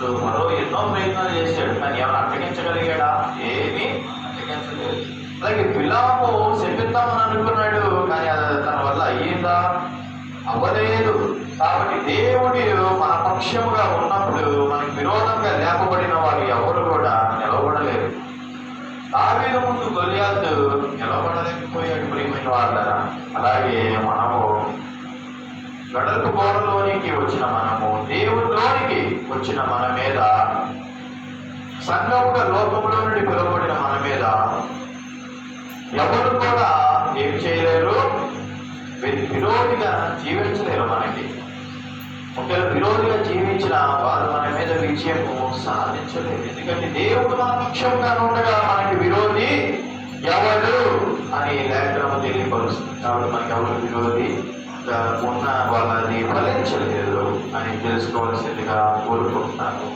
ఇప్పుడు మరో ఎన్నో ప్రయత్నాలు చేశాడు, కానీ ఏమైనా అప్పగించగలిగాడా? ఏమీ అప్పగించలేదు. అలాగే బిలాము శపిద్దామని అనుకున్నాడు, కానీ అది తన వల్ల అయ్యిందా? అవ్వలేదు. కాబట్టి దేవుడు మన పక్షముగా ఉన్నప్పుడు మనకు విరోధంగా లేపబడిన వారు ఎవరు కూడా నిలబడలేరు. దావీదు ముందు గొలియాతు నిలబడలేకపోయాడు ప్రియమైన వాళ్ళరా. అలాగే మనము వెడల్పు గోడలోనికి వచ్చిన మనము, దేవుడిలోనికి వచ్చిన మన మీద, సంఘముగా లోకంలో నుండి పిలువబడిన మన మీద ఎవరు కూడా ఏం చేయలేరు, విరోధిగా జీవించలేరు. మనకి ఒకవేళ విరోధిగా జీవించిన వారు మన మీద విజయము సాధించలేరు. ఎందుకంటే దేవుడు మన పక్షంగా ఉండగా మనకి విరోధి ఎవరు అని లేఖనము తెలియపరుస్తుంది. కాబట్టి మనకి ఎవరు విరోధి ఉన్న వాళ్ళని ఫలించలేదు అని తెలుసుకోవాల్సిందిగా కోరుకుంటున్నాను.